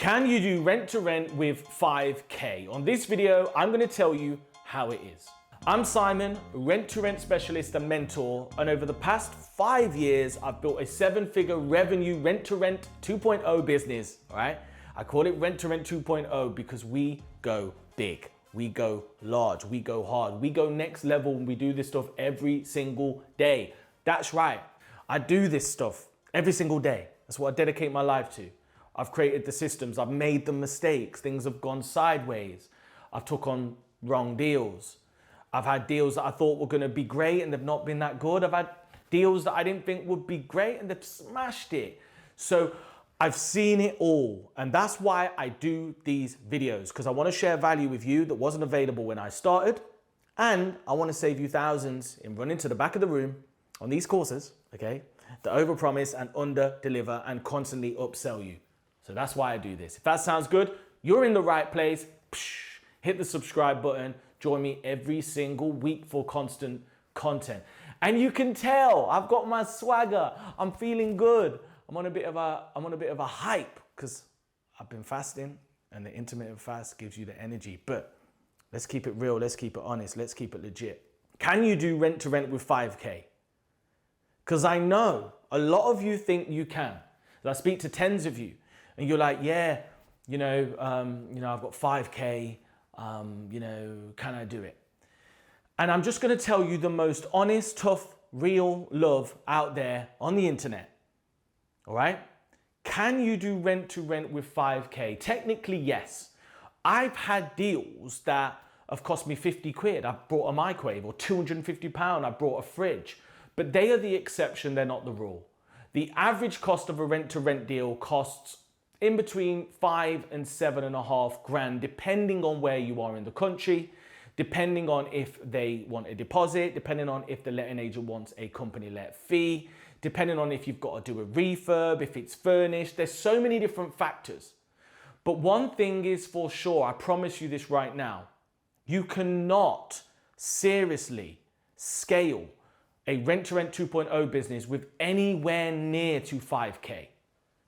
Can you do rent to rent with 5K? On this video, I'm going to tell you how it is. I'm Simon, rent to rent specialist and mentor, and over the past 5 years, I've built a 7-figure revenue rent to rent 2.0 business, all right? I call it rent to rent 2.0 because we go big, we go large, we go hard, we go next level, and we do this stuff every single day. That's right. I do this stuff every single day. That's what I dedicate my life to. I've created the systems, I've made the mistakes, things have gone sideways. I've took on wrong deals. I've had deals that I thought were gonna be great and they've not been that good. I've had deals that I didn't think would be great and they've smashed it. So I've seen it all. And that's why I do these videos, because I wanna share value with you that wasn't available when I started. And I wanna save you thousands in running to the back of the room on these courses, okay? That overpromise and under-deliver and constantly upsell you. So that's why I do this. If that sounds good, you're in the right place. Hit the subscribe button. Join me every single week for constant content. And you can tell I've got my swagger. I'm feeling good. I'm on a bit of a hype because I've been fasting, and the intermittent fast gives you the energy. But let's keep it real. Let's keep it honest. Let's keep it legit. Can you do rent to rent with 5K? Because I know a lot of you think you can. I speak to tens of you. And you're like, yeah, I've got 5K, can I do it? And I'm just gonna tell you the most honest, tough, real love out there on the internet, all right? Can you do rent to rent with 5K? Technically, yes. I've had deals that have cost me 50 quid. I brought a microwave, or 250 pound, I brought a fridge. But they are the exception, they're not the rule. The average cost of a rent to rent deal costs in between 5 and 7.5 grand, depending on where you are in the country, depending on if they want a deposit, depending on if the letting agent wants a company let fee, depending on if you've got to do a refurb, if it's furnished. There's so many different factors. But one thing is for sure, I promise you this right now, you cannot seriously scale a rent to rent 2.0 business with anywhere near to 5K.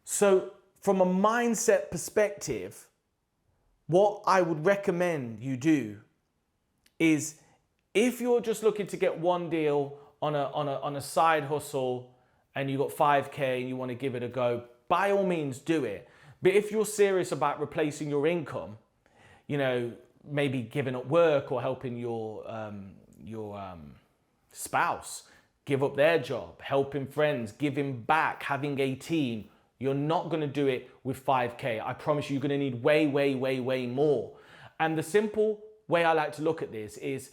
So from a mindset perspective, what I would recommend you do is, if you're just looking to get one deal on a side hustle and you got 5K and you want to give it a go, by all means do it. But if you're serious about replacing your income, maybe giving up work or helping your spouse give up their job, helping friends, giving back, having a team, you're not going to do it with 5K. I promise you're going to need way, way, way, way more. And the simple way I like to look at this is,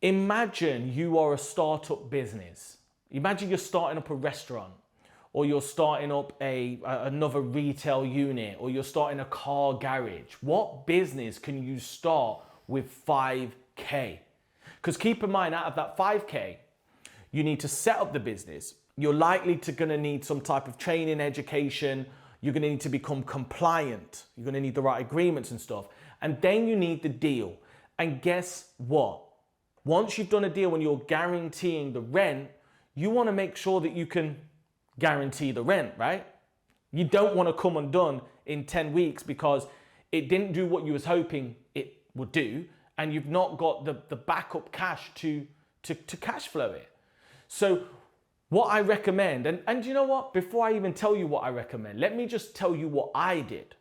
imagine you are a startup business. Imagine you're starting up a restaurant, or you're starting up another retail unit, or you're starting a car garage. What business can you start with 5K? Because keep in mind, out of that 5K, you need to set up the business. You're likely gonna need some type of training, education. You're gonna need to become compliant. You're gonna need the right agreements and stuff. And then you need the deal. And guess what? Once you've done a deal and you're guaranteeing the rent, you wanna make sure that you can guarantee the rent, right? You don't wanna come undone in 10 weeks because it didn't do what you was hoping it would do, and you've not got the backup cash to cash flow it. So what I recommend, and you know what? Before I even tell you what I recommend, let me just tell you what I did.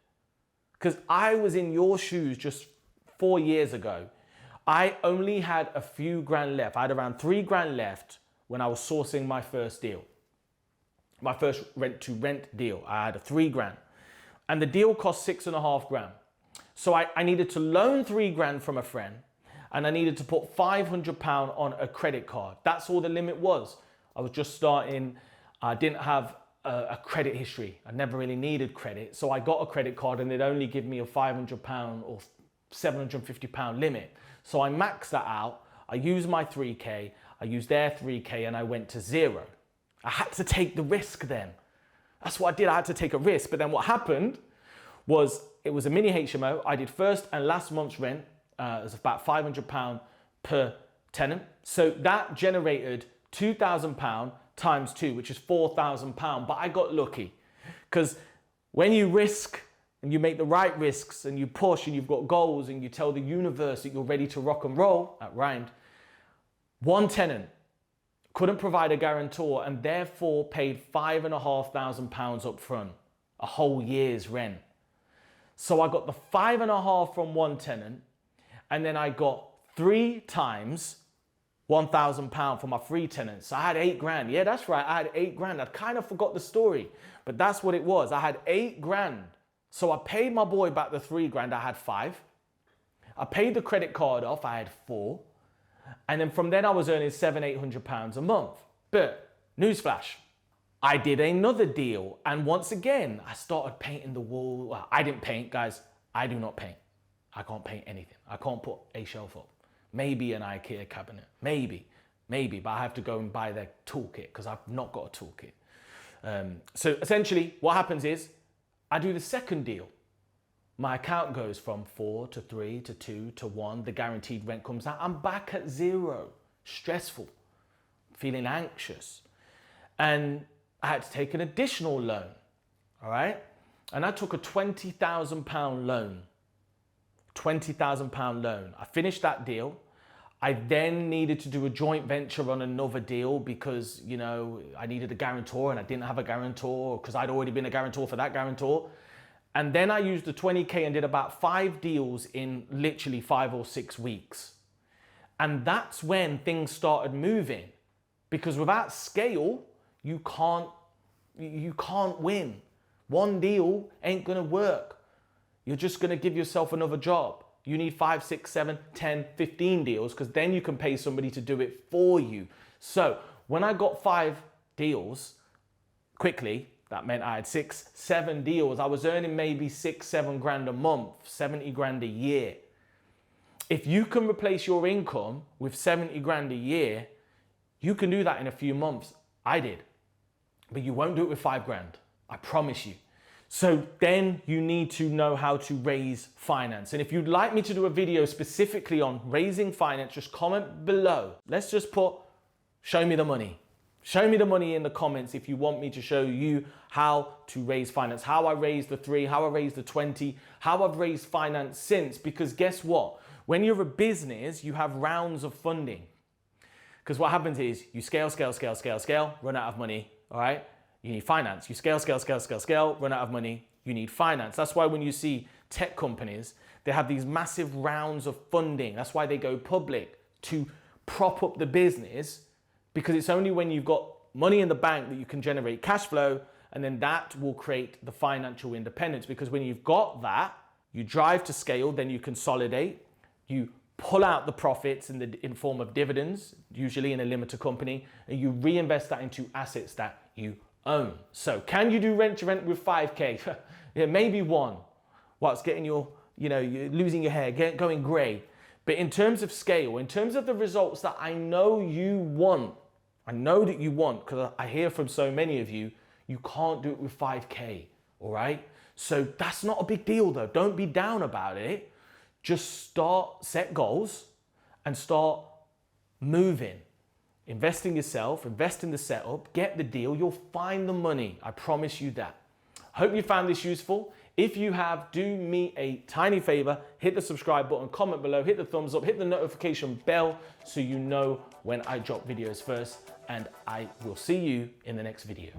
Because I was in your shoes just 4 years ago. I only had a few grand left. I had around 3 grand left when I was sourcing my first deal. My first rent to rent deal. I had a 3 grand. And the deal cost 6.5 grand. So I needed to loan 3 grand from a friend, and I needed to put £500 on a credit card. That's all the limit was. I was just starting. I didn't have a credit history. I never really needed credit. So I got a credit card and they'd only give me a £500 or £750 limit. So I maxed that out. I used my 3K, I used their 3K, and I went to 0. I had to take the risk then. That's what I did. I had to take a risk. But then what happened was, it was a mini HMO. I did first and last month's rent. It was about £500 per tenant. So that generated £2,000 times 2, which is £4,000. But I got lucky, because when you risk and you make the right risks and you push and you've got goals and you tell the universe that you're ready to rock and roll, that rhymed, one tenant couldn't provide a guarantor and therefore paid £5,500 up front, a whole year's rent. So I got the 5.5 from one tenant, and then I got 3 times £1,000 for my 3 tenants. So I had 8 grand. Yeah, that's right. I had 8 grand. I kind of forgot the story, but that's what it was. I had 8 grand. So I paid my boy back the 3 grand. I had 5. I paid the credit card off. I had 4. And then from then I was earning £700-800 a month. But newsflash, I did another deal. And once again, I started painting the wall. Well, I didn't paint, guys. I do not paint. I can't paint anything. I can't put a shelf up. Maybe an IKEA cabinet. Maybe. But I have to go and buy their toolkit because I've not got a toolkit. So essentially what happens is I do the second deal. My account goes from 4 to 3 to 2 to 1. The guaranteed rent comes out. I'm back at 0. Stressful. Feeling anxious. And I had to take an additional loan. All right? And I took a £20,000 loan. £20,000 loan. I finished that deal. I then needed to do a joint venture on another deal because, you know, I needed a guarantor and I didn't have a guarantor because I'd already been a guarantor for that guarantor. And then I used the 20K and did about 5 deals in literally 5 or 6 weeks. And that's when things started moving, because without scale, you can't win. One deal ain't gonna work. You're just gonna give yourself another job. You need 5, 6, 7, 10, 15 deals, because then you can pay somebody to do it for you. So when I got 5 deals quickly, that meant I had 6, 7 deals. I was earning maybe 6, 7 grand a month, 70 grand a year. If you can replace your income with 70 grand a year, you can do that in a few months. I did, but you won't do it with 5 grand. I promise you. So then you need to know how to raise finance. And if you'd like me to do a video specifically on raising finance, just comment below. Let's just put, show me the money. Show me the money in the comments if you want me to show you how to raise finance, how I raised the 3, how I raised the 20, how I've raised finance since. Because guess what? When you're a business, you have rounds of funding. Because what happens is you scale, run out of money, all right? You need finance. You scale, run out of money, you need finance. That's why when you see tech companies, they have these massive rounds of funding. That's why they go public, to prop up the business, because it's only when you've got money in the bank that you can generate cash flow, and then that will create the financial independence. Because when you've got that, you drive to scale, then you consolidate, you pull out the profits in form of dividends, usually in a limited company, and you reinvest that into assets that you own. So can you do rent to rent with 5K? Yeah, maybe 1. Whilst getting your, you're losing your hair, going gray. But in terms of scale, in terms of the results that I know you want, I know that you want, because I hear from so many of you, you can't do it with 5K, all right? So that's not a big deal though. Don't be down about it. Just set goals and start moving. Invest in yourself, invest in the setup, get the deal, you'll find the money. I promise you that. Hope you found this useful. If you have, do me a tiny favor, hit the subscribe button, comment below, hit the thumbs up, hit the notification bell so you know when I drop videos first, and I will see you in the next video.